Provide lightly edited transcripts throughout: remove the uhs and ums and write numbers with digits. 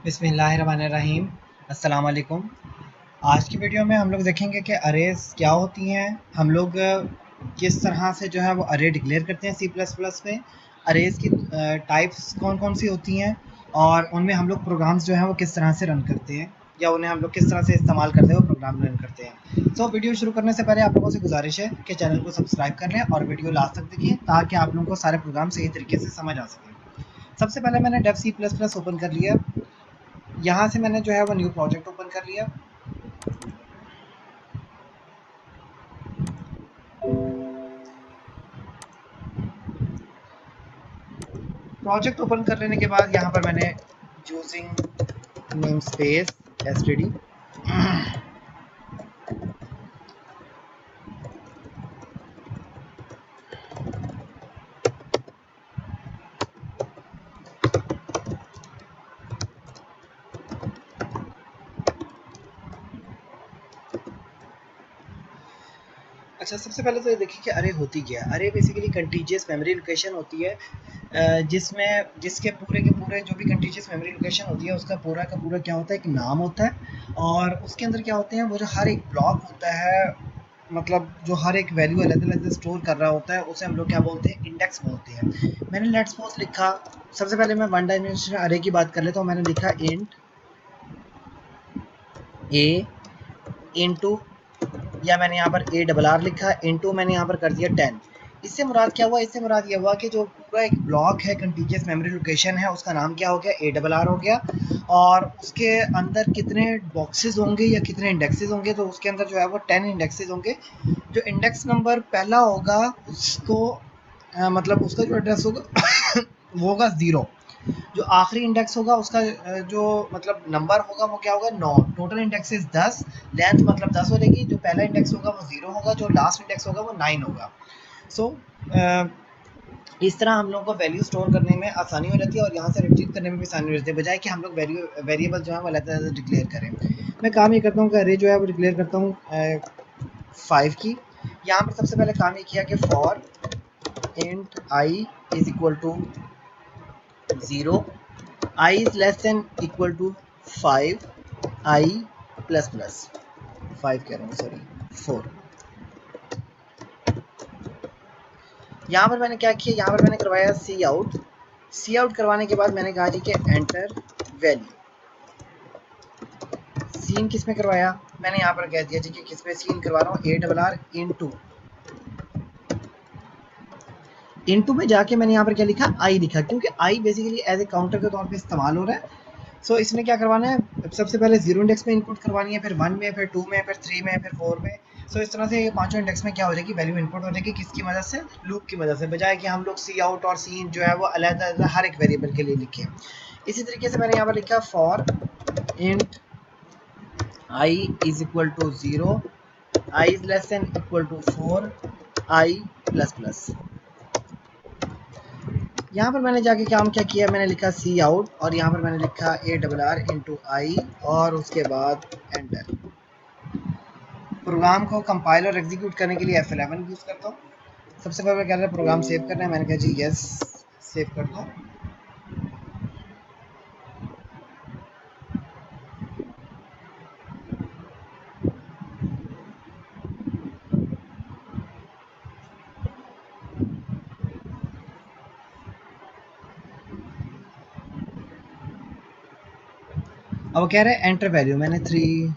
बिस्मिल्लाहिर्रहमानिर्रहीम। अस्सलाम वालेकुम। आज की वीडियो में हम लोग देखेंगे कि अरेज क्या होती हैं, हम लोग किस तरह से जो है वो अरे डिक्लेयर करते हैं सी प्लस प्लस में, अरेज की टाइप्स कौन कौन सी होती हैं और उनमें हम लोग प्रोग्राम्स जो हैं वो किस तरह से रन करते हैं या उन्हें हम लोग किस तरह से इस्तेमाल करते हैं वो प्रोग्राम रन करते हैं। तो वीडियो शुरू करने से पहले आप लोगों से गुजारिश है कि चैनल को सब्सक्राइब कर लें और वीडियो लास्ट तक देखें ताकि आप लोगों को सारे प्रोग्राम सही तरीके से समझ आ सकें। सबसे पहले मैंने Dev C plus plus open कर लिया। यहाँ से मैंने जो है वो न्यू प्रोजेक्ट ओपन कर लिया। प्रोजेक्ट ओपन कर लेने के बाद यहाँ पर मैंने यूजिंग नेम स्पेस एसटीडी अच्छा, सबसे पहले तो ये देखिए कि अरे होती क्या है। अरे बेसिकली कंटीजियस मेमोरी लोकेशन होती है, जिसमें जिसके पूरे के पूरे जो भी कंटीजियस मेमोरी लोकेशन होती है उसका पूरा का पूरा क्या होता है, एक नाम होता है और उसके अंदर क्या होते हैं वो जो हर एक ब्लॉक होता है, मतलब जो हर एक वैल्यू अलग अलग स्टोर कर रहा होता है उसे हम लोग क्या बोलते हैं, इंडेक्स बोलते हैं। मैंने लेट्स सपोज लिखा, सबसे पहले मैं वन डायमेंशनल अरे की बात कर लेता हूँ। मैंने लिखा इंट ए इंटू, या मैंने यहाँ पर ए डबल आर लिखा, इंटू मैंने यहाँ पर कर दिया 10। इससे मुराद क्या हुआ, इससे मुराद ये हुआ कि जो पूरा एक ब्लॉक है, कंटीजियस मेमोरी लोकेशन है, उसका नाम क्या हो गया, ए डबल आर हो गया और उसके अंदर कितने बॉक्सेस होंगे या कितने इंडेक्सेस होंगे, तो उसके अंदर जो है वो 10 इंडेक्सेस होंगे। जो इंडेक्स नंबर पहला होगा उसको मतलब उसका जो एड्रेस होगा वो होगा 0। जो आखिरी इंडेक्स होगा उसका जो मतलब नंबर होगा वो क्या होगा, 9। टोटल इंडेक्सेस 10, लेंथ मतलब 10 हो जाएगी। जो पहला इंडेक्स होगा वो 0 होगा, जो लास्ट इंडेक्स होगा वो 9 होगा। सो इस तरह हम लोगों को वैल्यू स्टोर करने में आसानी हो जाती है और यहाँ से रिट्रीव करने में भी आसानी हो जाती है, बजाय कि हम लोग वेरिएबल जो है वो अलग डिक्लेयर करें। मैं काम ये करता हूँ कि अरे जो है वो डिक्लेयर करता हूँ 5 की। यहाँ पर सबसे पहले काम ये किया कि for int I is equal to 0, I is less than equal to 5, I plus plus 5 कह रहा हूँ, सॉरी 4। यहाँ पर मैंने क्या किया, यहाँ पर मैंने करवाया सी आउट। सी आउट करवाने के बाद मैंने कहा जी कि एंटर वैल्यू। सीन किस में करवाया, मैंने यहाँ पर कह दिया जी कि किस में सीन करवा रहा हूँ, ए डबल आर इनटू में जाके मैंने यहाँ पर क्या लिखा, आई लिखा, क्योंकि I basically as a counter के तौर पे इस्तेमाल हो रहा है। सो इसमें क्या करवाना है, सबसे पहले 0 इंडेक्स में इनपुट करवानी है, फिर 1 में, फिर 2 में, फिर 3 में, फिर 4 में। सो इस तरह से ये पांचों इंडेक्स में क्या हो जाएगी, वैल्यू इनपुट हो जाएगी। किसकी मदद से, लूप की मदद से, बजाय कि हम लोग सी आउट और सी इन जो है वो अलग अलग हर एक वेरिएबल के लिए लिखें। इसी तरीके से मैंने यहाँ पर लिखा for int I is equal to 0, i is less than equal to 4, i plus plus. यहाँ पर मैंने जाके काम क्या किया, मैंने लिखा सी आउट और यहाँ पर मैंने लिखा ए डबल आर इंटू आई और उसके बाद एंटर। प्रोग्राम को कंपाइल और एग्जीक्यूट करने के लिए F11 यूज़ करता हूँ। सबसे पहले क्या है, प्रोग्राम सेव करना है, मैंने कहा जी यस सेव कर दो। अब कह रहे हैं एंटर वैल्यू, मैंने 3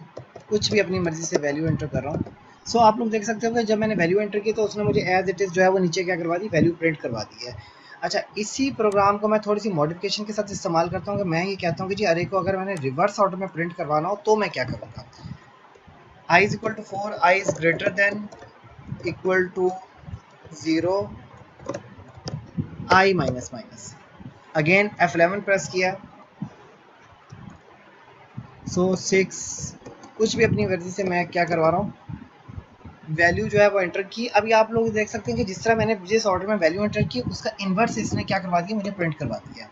कुछ भी अपनी मर्जी से वैल्यू एंटर कर रहा हूँ। सो आप लोग देख सकते हो कि जब मैंने वैल्यू एंटर की तो उसने मुझे एज इट इज़ जो है वो नीचे क्या करवा दी, वैल्यू प्रिंट करवा दी है। अच्छा, इसी प्रोग्राम को मैं थोड़ी सी मॉडिफिकेशन के साथ इस्तेमाल करता हूँ कि मैं ये कहता हूँ कि जी अरे को अगर मैंने रिवर्स ऑर्डर में प्रिंट करवाना हो तो मैं क्या करूँगा। I is equal to 4, I is greater than equal to 0, I minus minus. Again F11 press किया, सो 6 कुछ भी अपनी मर्जी से मैं क्या करवा रहा हूँ, वैल्यू जो है वो एंटर की। अभी आप लोग देख सकते हैं कि जिस तरह मैंने जिस ऑर्डर में वैल्यू एंटर की उसका इन्वर्स इसने क्या करवा दिया, मुझे प्रिंट करवा दिया।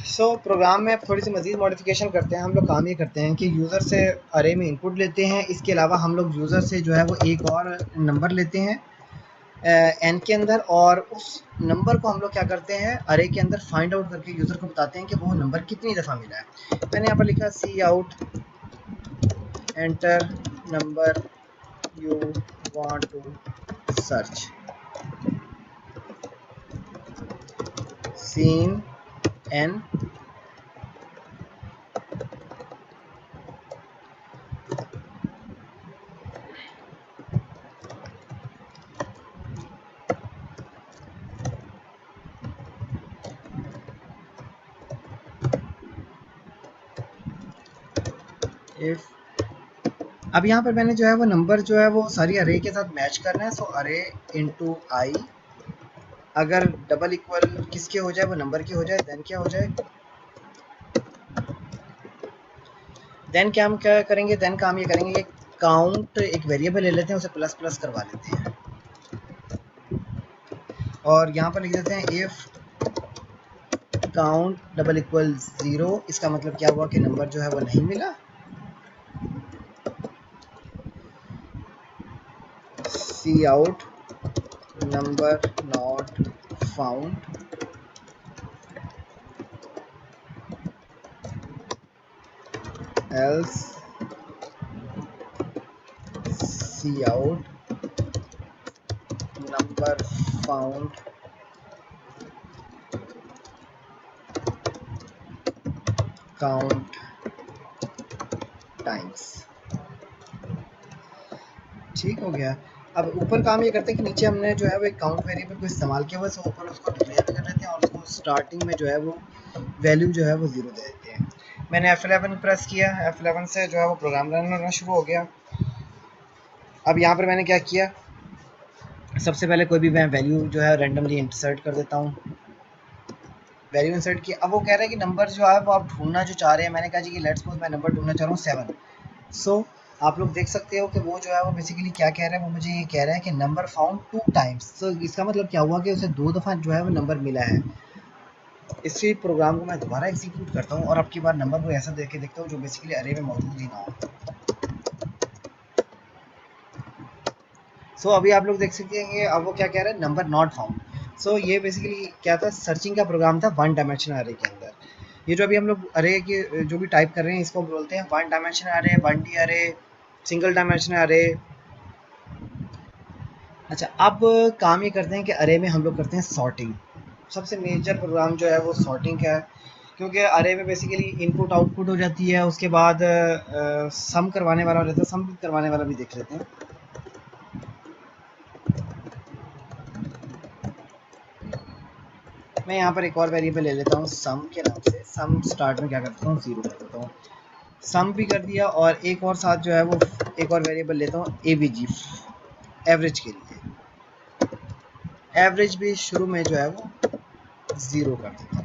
सो प्रोग्राम में थोड़ी सी मज़ीद मॉडिफिकेशन करते हैं। हम लोग काम ये करते हैं कि यूज़र से अरे में इनपुट लेते हैं, इसके अलावा हम लोग यूज़र से जो है वो एक और नंबर लेते हैं एन के अंदर, और उस नंबर को हम लोग क्या करते हैं अरे के अंदर फाइंड आउट करके यूज़र को बताते हैं कि वो नंबर कितनी दफ़ा मिला है। मैंने यहाँ पर लिखा cout enter number you want to search, cin n if. अब यहाँ पर मैंने जो है वो नंबर जो है वो सारी अरे के साथ मैच करना है, सो अरे इंटू आई, अगर डबल इक्वल किसके हो जाए वो नंबर की हो जाए, देन क्या हो जाए, देन क्या हम क्या करेंगे, देन काम ये करेंगे कि काउंट एक वेरिएबल ले लेते हैं, उसे प्लस प्लस करवा लेते हैं, और यहाँ पर लिख देते हैं इफ काउंट डबल इक्वल 0। इसका मतलब क्या हुआ कि नंबर जो है वो नहीं मिला। Cout number not found, else cout number found count times. ठीक हो गया। अब ऊपर काम ये करते हैं कि नीचे हमने जो है वो एक काउंट वेरिएबल को इस्तेमाल किया हुआ है, सो ऊपर उसको डिक्लेयर कर देते हैं और उसको स्टार्टिंग में जो है वो वैल्यू जो है वो 0 दे देते हैं। मैंने F11 प्रेस किया, F11 से जो है वो प्रोग्राम रन होना शुरू हो गया। अब यहाँ पर मैंने क्या किया, सबसे पहले कोई भी मैं वैल्यू जो है रैंडमली इंसर्ट कर देता हूँ, वैल्यू इंसर्ट किया। अब वो कह रहा है कि नंबर जो है वो आप ढूंढना जो चाह रहे हैं, मैंने कहा जी कि लेट्स सपोज मैं नंबर ढूंढना चाह रहा हूँ 7। सो आप लोग देख सकते हो कि वो जो है वो बेसिकली क्या कह रहा है, वो मुझे ये कह रहा है कि नंबर फाउंड 2 टाइम्स। तो इसका मतलब क्या हुआ कि उसे 2 दफ़ा जो है वो नंबर मिला है। इसी प्रोग्राम को मैं दोबारा एग्जीक्यूट करता हूँ और अब की बार नंबर को ऐसा देख के देखता हूँ जो बेसिकली अरे में मौजूद ही ना हो। सो अभी आप लोग देख सकते हैं कि अब वो क्या कह रहा है, नंबर नॉट फाउंड। सो ये बेसिकली क्या था, सर्चिंग का प्रोग्राम था वन डायमेंशनल अरे के अंदर। ये जो अभी हम लोग अरे के जो भी टाइप कर रहे हैं इसको बोलते हैं वन डायमेंशनल अरे, 1D अरे, सिंगल डायमेंशनल अरे। अच्छा, अब काम ये करते हैं कि अरे में हम लोग करते हैं सॉर्टिंग। सबसे मेजर प्रोग्राम जो है वो सॉर्टिंग का है, क्योंकि अरे में बेसिकली इनपुट आउटपुट हो जाती है, उसके बाद सम करवाने वाला रहता है, सम करवाने वाला भी देख लेते हैं। मैं यहाँ पर एक और वेरिएबल ले लेता हूँ सम के नाम से। सम स्टार्ट में क्या करता हूँ 0 कर देता हूँ, सम भी कर दिया, और एक और साथ जो है वो एक और वेरिएबल लेता हूँ एवीजी, एवरेज के लिए। एवरेज भी शुरू में जो है वो 0 कर देता हूँ।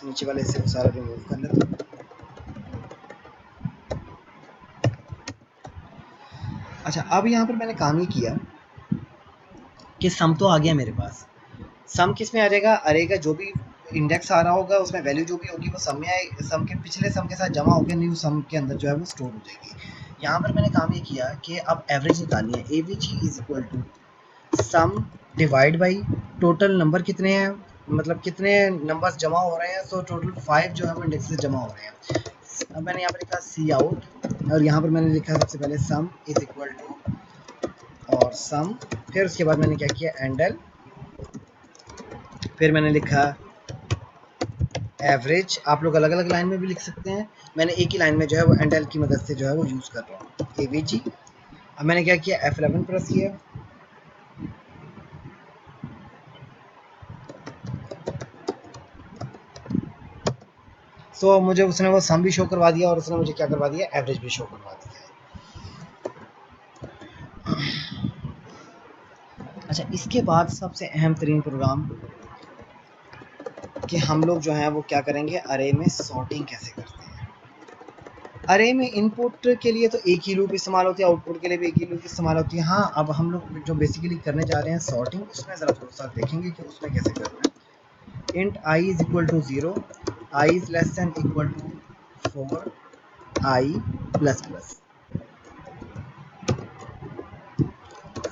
नीचे वाले से सारा रिमूव कर लेता हूँ। अच्छा, अब यहाँ पर मैंने काम ये किया कि सम तो आ गया मेरे पास। सम किस में आ जाएगा, अरे का जो भी इंडेक्स आ रहा होगा उसमें वैल्यू जो भी होगी वो सम में आएगी, सम के पिछले सम के साथ जमा होकर न्यू सम के अंदर जो है वो स्टोर हो जाएगी। यहाँ पर मैंने काम ये किया कि अब एवरेज निकालनी है। A v g is equal to sum divide by total number कितने हैं, मतलब कितने नंबर्स जमा हो रहे हैं। तो टोटल 5 जो है वो इंडेक्स से जमा हो रहे हैं। अब मैंने यहाँ पर लिखा सी आउट, और यहाँ पर मैंने लिखा सबसे पहले सम इज इक्वल टू और सम, फिर उसके बाद मैंने क्या किया एंडल, फिर मैंने लिखा एवरेज। आप लोग अलग अलग लाइन में भी लिख सकते हैं, मैंने एक ही लाइन में जो है वो एंडल की मदद से जो है वो यूज़ कर रहा हूँ, एवीजी। अब मैंने क्या किया F11 प्रेस किया, सो मुझे उसने वो सम भी शो करवा दिया और उसने मुझे क्या करवा दिया, एवरेज भी शो करवा दिया है। अच्छा, इसके बाद सबसे अहम तरीन प्रोग्राम कि हम लोग जो है वो क्या करेंगे, अरे में सॉर्टिंग कैसे करते हैं। अरे में इनपुट के लिए तो एक ही लूप इस्तेमाल होती है, आउटपुट के लिए भी एक ही लूप इस्तेमाल होती है। हाँ, अब हम लोग जो बेसिकली करने जा रहे हैं सॉर्टिंग, उसमें ज़रा थोड़ा सा देखेंगे कि उसमें कैसे करना है। Int I is equal to 0, i is less than equal to 4 i plus plus,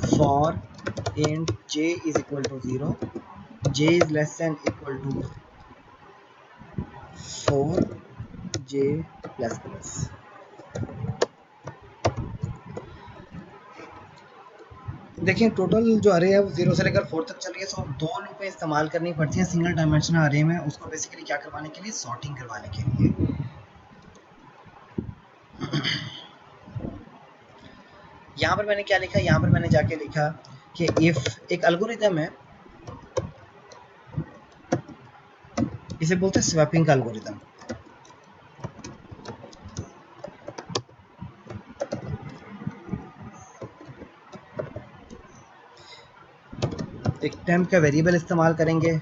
for int j is equal to 0, j is less than equal to 4 j plus plus. देखिए टोटल जो अरे है वो 0 से लेकर 4 तक चल रही है, सो दो लूपें इस्तेमाल करनी पड़ती हैं सिंगल डायमेंशनल अरे में, उसको बेसिकली क्या करवाने के लिए, सॉर्टिंग करवाने के लिए। यहाँ पर मैंने क्या लिखा, यहाँ पर मैंने जाके लिखा कि इफ एक एल्गोरिथम है, इसे बोलते हैं स्वैपिंग का एल्गोरिथम। एक टेम्प का वेरिएबल इस्तेमाल करेंगे,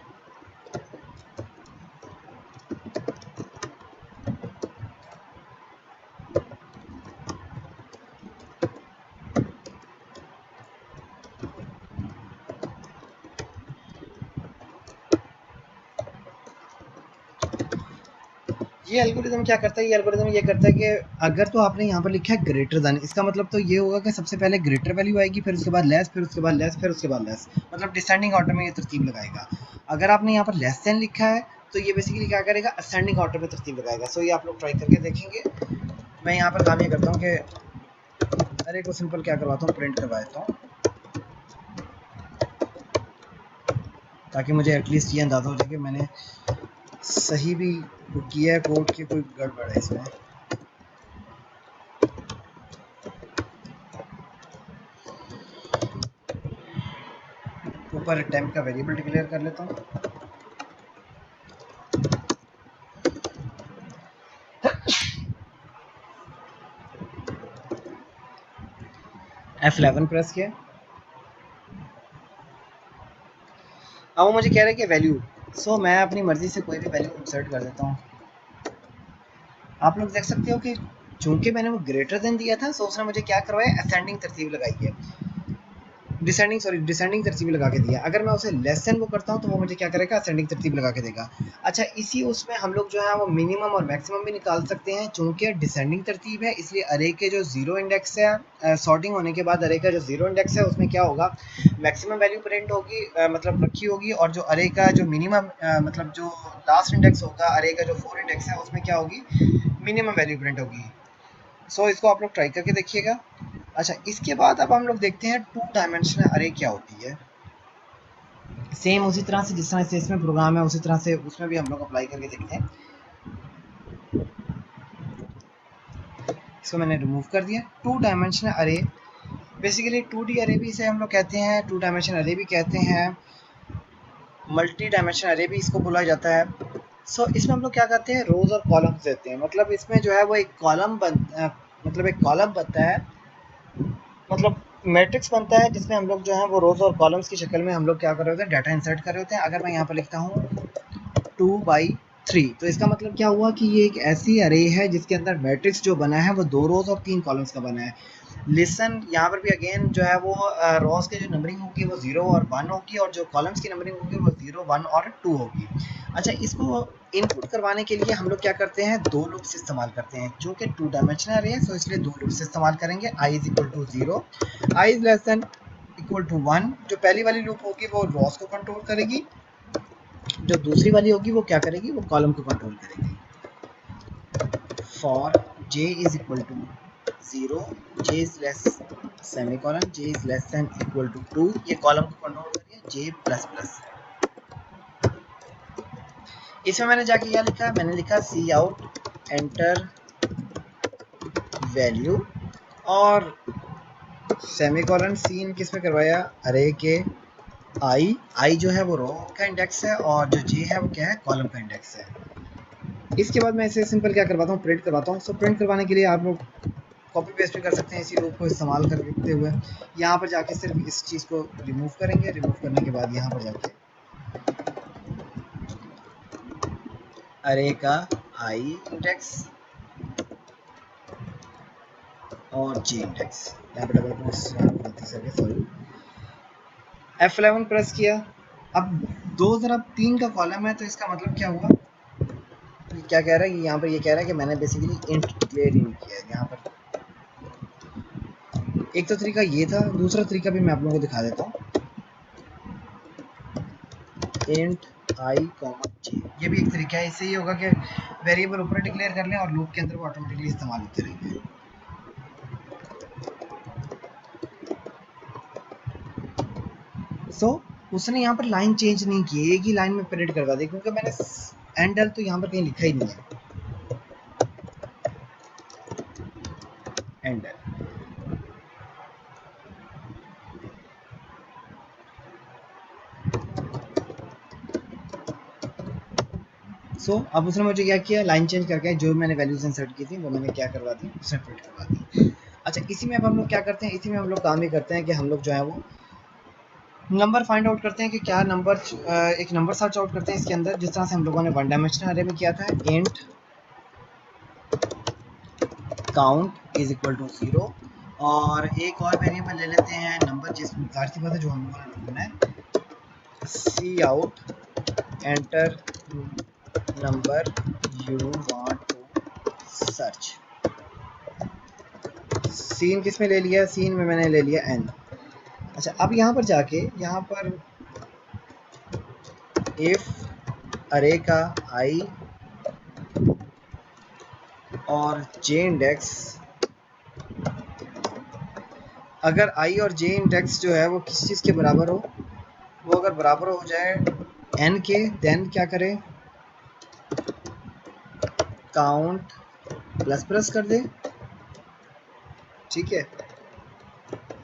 ये एल्गोरिथम क्या करता है, ये एल्गोरिथम ये करता है कि अगर तो आपने यहाँ पर लिखा है ग्रेटर देन, इसका मतलब तो ये होगा कि सबसे पहले ग्रेटर वैल्यू आएगी, फिर उसके बाद लेस, फिर उसके बाद लेस, फिर उसके बाद लेस, मतलब डिसेंडिंग ऑर्डर में ये तरतीब लगाएगा। अगर आपने यहाँ पर लेस देन लिखा है तो ये बेसिकली क्या करेगा, असेंडिंग ऑर्डर में तरतीब लगाएगा। सो ये आप लोग ट्राई करके देखेंगे। मैं यहाँ पर काम ये करता हूँ कि अरे को सिंपल क्या करवाता हूँ, प्रिंट करवा देता हूँ, ताकि मुझे एटलीस्ट ये अंदाज़ा हो जाए कि मैंने सही भी किया है कोड की, कोई गड़बड़ है इसमें। ऊपर टेम्प का वेरिएबल डिक्लेयर कर लेता हूँ। F11 प्रेस किया। अब वो मुझे कह रहा है कि वैल्यू, सो मैं अपनी मर्जी से कोई भी वैल्यू इंसर्ट कर देता हूँ। आप लोग देख सकते हो कि चूंकि मैंने वो ग्रेटर देन दिया था, सो उसने मुझे क्या करवाया, असेंडिंग तरतीब लगाई है, डिसेंडिंग तरतीब लगा के दिया। अगर मैं उसे लेस देन वो करता हूँ तो वो मुझे क्या करेगा, असेंडिंग तरतीब लगा के देगा। अच्छा, इसी उसमें हम लोग जो है वो मिनिमम और मैक्सिमम भी निकाल सकते हैं। चूंकि डिसेंडिंग तरतीब है इसलिए अरे के जो जीरो इंडेक्स है, सॉर्टिंग होने के बाद अरे का जो जीरो इंडेक्स है उसमें क्या होगा, मैक्सिमम वैल्यू प्रिंट होगी, मतलब रखी होगी, और जो अरे का जो मिनिमम मतलब जो लास्ट इंडेक्स होगा अरे का जो 4 इंडेक्स है उसमें क्या होगी, मिनिमम वैल्यू प्रिंट होगी। सो इसको आप लोग ट्राई करके देखिएगा। अच्छा, इसके बाद अब हम लोग देखते हैं टू डायमेंशनल अरे क्या होती है। सेम उसी तरह से जिस तरह से इसमें प्रोग्राम है उसी तरह से उसमें भी हम लोग अप्लाई करके देखते हैं। इसको मैंने रिमूव कर दिया। टू डायमेंशनल अरे, बेसिकली 2D अरे भी इसे हम लोग कहते हैं, टू डायमेंशनल अरे भी कहते हैं, मल्टी डायमेंशनल अरे भी इसको बोला जाता है। इसमें हम लोग क्या करते हैं, रोज और कॉलम्स देते हैं। मतलब इसमें जो है वो एक कॉलम मतलब एक कॉलम बनता है, मतलब मैट्रिक्स बनता है जिसमें हम लोग जो है वो रोज और कॉलम्स की शक्ल में हम लोग क्या कर रहे होते हैं, डाटा इंसर्ट कर रहे होते हैं। अगर मैं यहाँ पर लिखता हूँ 2/3, तो इसका मतलब क्या हुआ कि ये एक ऐसी अरे है जिसके अंदर मैट्रिक्स जो बना है वो 2 रोज और 3 कॉलम्स का बना है। लिसन, यहाँ पर भी अगेन जो है वो रोज की जो नंबरिंग होगी वो 0 और 1 होगी, और जो कॉलम्स की नंबरिंग होगी वो 0, 1 और 2 होगी। अच्छा, इसको इनपुट करवाने के लिए हम लोग क्या करते हैं, दो लूप्स इस्तेमाल करते हैं। क्योंकि टू डायमेंशनल अरे है, इसलिए दो लूप्स इस्तेमाल करेंगे। i is equal to 0, i is less than equal to 1। जो पहली वाली लूप होगी वो रोज को कंट्रोल करेगी, जो दूसरी वाली होगी वो क्या करेगी, वो कॉलम को कंट्रोल करेगी। For j is equal to 0, j is less semicolon, j is less than equal to 2, ये कॉलम को कंट्रोल कर रही है, j प्लस प्लस। इसमें मैंने जाके क्या लिखा, मैंने लिखा सी आउट एंटर वैल्यू, और सेमीकोलन सीन किस में करवाया, अरे के आई जो है वो रो का इंडेक्स है, और जो जे है वो क्या है, कॉलम का इंडेक्स है। इसके बाद मैं इसे सिंपल क्या करवाता हूँ, प्रिंट करवाता हूँ। प्रिंट करवाने के लिए आप लोग कॉपी पेस्ट भी कर सकते हैं इसी लूप को इस्तेमाल करते हुए। यहाँ पर जाके सिर्फ इस चीज़ को रिमूव करेंगे, रिमूव करने के बाद यहाँ पर जाके अरे का आई इंडेक्स और जे इंडेक्स, यहाँ पे डबल कोट्स गलती से गए, सॉरी। F11 प्रेस किया। अब 2 का कॉलम है, तो इसका मतलब क्या हुआ, ये क्या कह रहा है, यहाँ पर ये कह रहा है कि मैंने बेसिकली इंट डिक्लेयर ही नहीं किया है। यहाँ पर एक तो तरीका ये था, दूसरा तरीका भी मैं आप लोगों को दिखा देता हूँ। इंट आई कॉमा जे, ये भी एक तरीका है। इससे ये होगा कि वेरिएबल ऊपर डिक्लेयर कर लें और लूप के अंदर वो ऑटोमेटिकली इस्तेमाल होते रहेंगे। सो उसने यहाँ पर लाइन चेंज नहीं की, एक ही लाइन में प्रिंट करवा दी, क्योंकि मैंने एंडल तो यहाँ पर कहीं लिखा ही नहीं है, एंडल। सो अब उसने मुझे क्या किया, लाइन चेंज करके जो मैंने वैल्यूज इंसर्ट की थी वो मैंने क्या करवा दी, उसने प्रिंट करवा दी। अच्छा, इसी में अब हम लोग क्या करते हैं, इसी में हम लोग काम ही करते हैं कि हम लोग जो है वो नंबर फाइंड आउट करते हैं कि क्या नंबर, एक नंबर सर्च आउट करते हैं इसके अंदर, जिस तरह से हम लोगों ने वन डायमेंशनल अरे में किया था। Int count is equal to 0, और एक और वेरिएबल ले लेते हैं नंबर, जिसमें जाहिर सी बात है जो हम लोगों ने ढूंढना है, cout enter number you want to search. Cin किस में ले लिया, सीन में मैंने ले लिया n। अच्छा, अब यहाँ पर जाके यहाँ पर इफ अरे का आई और जे इंडेक्स, अगर आई और जे इंडेक्स जो है वो किस चीज़ के बराबर हो, वो अगर बराबर हो जाए n के, देन क्या करें, काउंट प्लस प्लस कर दे। ठीक है,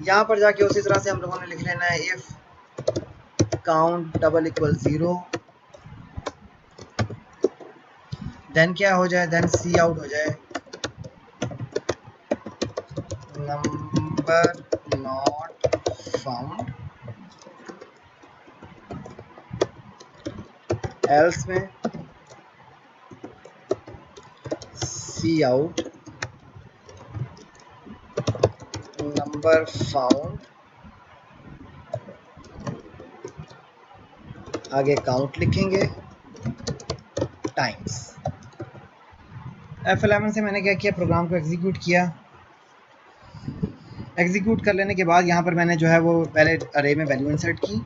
यहाँ पर जाके उसी तरह से हम लोगों ने लिख लेना है if count double equal 0, then क्या हो जाए, देन सी आउट हो जाए नंबर नॉट फाउंड, एल्स में सी आउट नंबर फाउंड, आगे काउंट लिखेंगे टाइम्स। F11 से मैंने क्या किया, प्रोग्राम को एग्जीक्यूट किया। एग्जीक्यूट कर लेने के बाद यहाँ पर मैंने जो है वो पहले अरे में वैल्यू इंसर्ट की।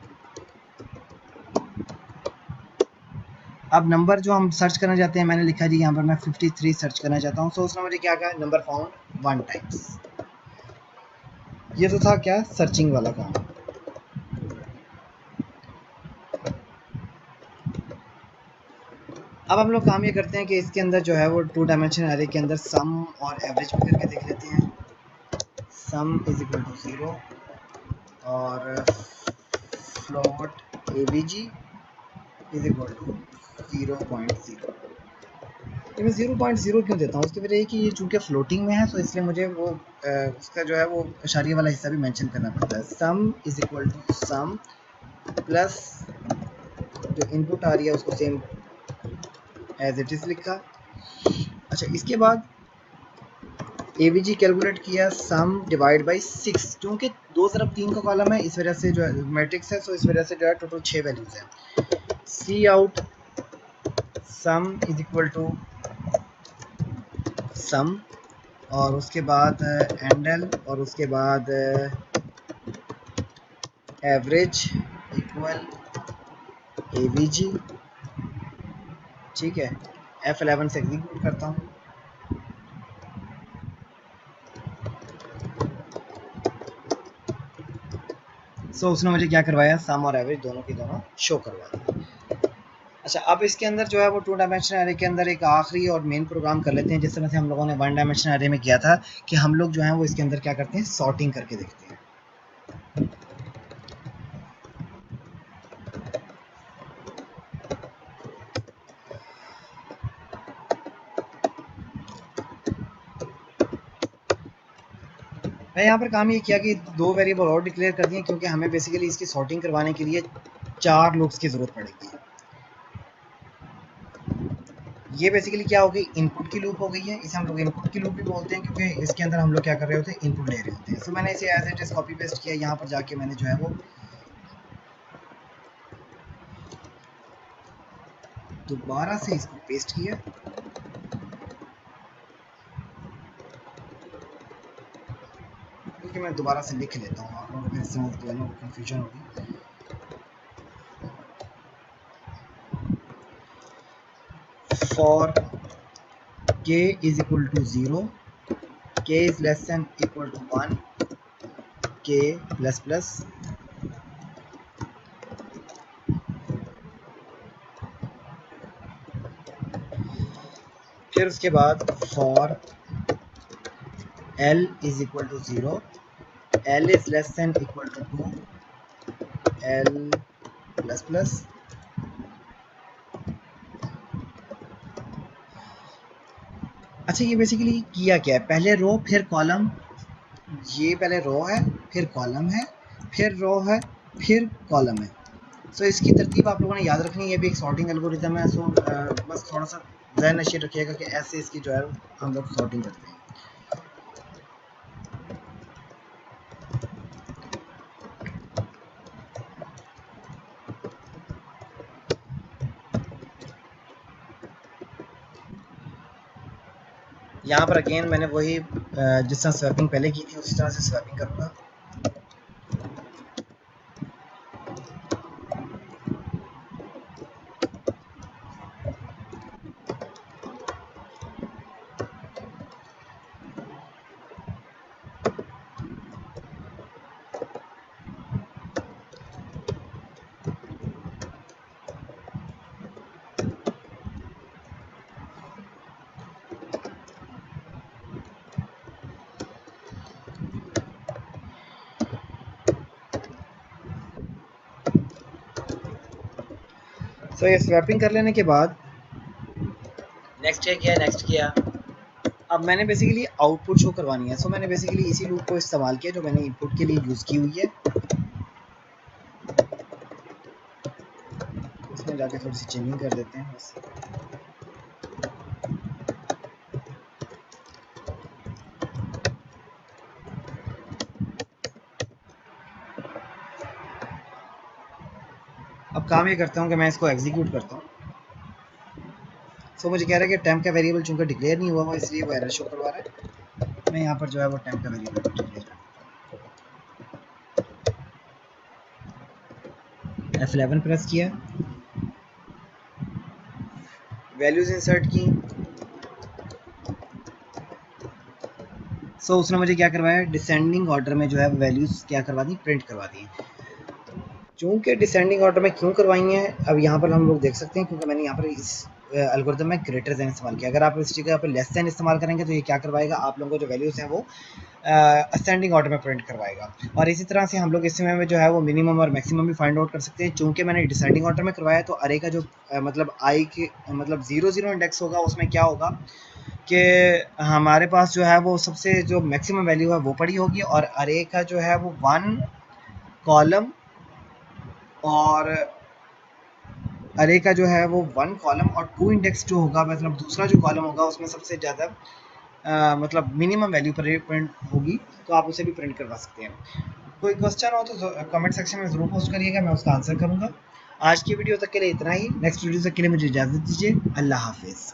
अब नंबर जो हम सर्च करना चाहते हैं, मैंने लिखा जी यहाँ पर मैं 53 सर्च करना चाहता हूँ। सो उसने मुझे क्या कहा, नंबर फाउंड 1 टाइम्स। ये तो था क्या, सर्चिंग वाला काम। अब हम लोग काम ये करते हैं कि इसके अंदर जो है वो 2 डायमेंशनल अरे के अंदर सम और एवरेज भी करके देख लेते हैं। सम इज इक्वल टू 0 और float a v g is equal to 0.0। ये मैं 0.0 क्यों देता हूँ, उसकी वजह ये कि ये चूँकि फ्लोटिंग में है, तो इसलिए मुझे वो उसका जो है वो इशारिया वाला हिस्सा भी मेंशन करना पड़ता है। Sum is equal to sum plus जो इनपुट आ रही है उसको सेम एज इट इज़ लिखा। अच्छा, इसके बाद एवीजी कैलकुलेट किया, सम डिवाइड बाई 6, क्योंकि 2 तरफ 3 का कॉलम है, इस वजह से जो है मैट्रिक्स है, सो इस वजह से जो है टोटल 6 वैल्यूज़ हैं। Cout sum is equal to sum, और उसके बाद एंडल, और उसके बाद एवरेज इक्वल एवीजी। ठीक है, F11 से एग्जीक्यूट करता हूँ। सो उसने मुझे क्या करवाया, सम और एवरेज दोनों की दोनों शो करवा दी। अच्छा, अब इसके अंदर जो है वो 2 डायमेंशनल अरे के अंदर एक आखिरी और मेन प्रोग्राम कर लेते हैं, जिस तरह से हम लोगों ने 1 डायमेंशनल अरे में किया था, कि हम लोग जो है वो इसके अंदर क्या करते हैं, सॉर्टिंग करके देखते हैं। मैं यहाँ पर काम ये किया कि 2 वेरिएबल और डिक्लेयर कर दिए, क्योंकि हमें बेसिकली इसकी सॉर्टिंग करवाने के लिए 4 लूप्स की ज़रूरत पड़ेगी। ये बेसिकली क्या हो गई, इनपुट की लूप हो गई है। इसे हम लोग इनपुट की लूप भी बोलते हैं क्योंकि इसके अंदर हम लोग क्या कर रहे होते हैं, इनपुट ले रहे होते हैं। सो मैंने इसे as it is copy paste किया, यहाँ पर जाके मैंने जो है वो दोबारा से इसको पेस्ट किया। क्योंकि मैं दोबारा से लिख लेता हूँ, आप लोगों को फिर समझ जो है ना कंफ्यूजन होगी। For k is equal to 0, k is less than equal to 1, k plus plus, फिर उसके बाद for l is equal to 0, l is less than equal to 2, l plus plus, अच्छा ये बेसिकली किया क्या है, पहले रो फिर कॉलम, ये पहले रो है फिर कॉलम है फिर रो है फिर कॉलम है। सो इसकी तरतीब आप लोगों ने याद रखनी है, ये भी एक सॉर्टिंग एल्गोरिथम है। सो बस थोड़ा सा ध्यान नशीर रखिएगा कि ऐसे इसकी जो है हम लोग सॉर्टिंग करते हैं। यहाँ पर अगेन मैंने वही जिस तरह स्वैपिंग पहले की थी उसी तरह से स्वैपिंग करूँगा। सो ये स्वैपिंग कर लेने के बाद नेक्स्ट किया नेक्स्ट किया। अब मैंने बेसिकली आउटपुट शो करवानी है। सो मैंने बेसिकली इसी लूप को इस्तेमाल किया जो मैंने इनपुट के लिए यूज़ की हुई है। इसमें जाके थोड़ी सी चेंजिंग कर देते हैं बस। अब काम ये करता हूँ कि मैं इसको एग्जीक्यूट करता हूँ। सो मुझे कह रहा है कि टेम्प का वेरिएबल चूंकि डिक्लेयर नहीं हुआ वो इसलिए वो एरर शो करवा रहा है। मैं यहाँ पर जो है वो टेम्प का वेरिएबल डिक्लेयर F11 प्रेस किया, वैल्यूज इंसर्ट की। सो उसने मुझे क्या करवाया, डिसेंडिंग ऑर्डर में जो है वैल्यूज क्या करवा दी, प्रिंट करवा दी। चूंकि डिसेंडिंग ऑर्डर में क्यों करवाई हैं अब यहाँ पर हम लोग देख सकते हैं, क्योंकि मैंने यहाँ पर इस एल्गोरिथम में ग्रेटर देन इस्तेमाल किया। अगर आप इस जगह पर लेस देन इस्तेमाल करेंगे तो ये क्या करवाएगा, आप लोगों को जो वैल्यूज़ हैं वो असेंडिंग ऑर्डर में प्रिंट करवाएगा। और इसी तरह से हम लोग इसमें जो है वो मिनिमम और मैक्सिमम भी फाइंड आउट कर सकते हैं। चूंकि मैंने डिसेंडिंग ऑर्डर में करवाया तो अरे का जो मतलब आई के मतलब 0 इंडेक्स होगा उसमें क्या होगा कि हमारे पास जो है वो सबसे जो मैक्सिमम वैल्यू है वो पड़ी होगी, और अरे का जो है वो 1 कॉलम और अरे का जो है वो 1 कॉलम और 2 इंडेक्स जो होगा, मतलब दूसरा जो कॉलम होगा उसमें सबसे ज़्यादा मतलब मिनिमम वैल्यू पर प्रिंट होगी, तो आप उसे भी प्रिंट करवा सकते हैं। कोई क्वेश्चन हो तो कमेंट सेक्शन में ज़रूर पोस्ट करिएगा, मैं उसका आंसर करूँगा। आज की वीडियो तक के लिए इतना ही। नेक्स्ट वीडियो तक के लिए मुझे इजाज़त दीजिए। अल्लाह हाफिज़।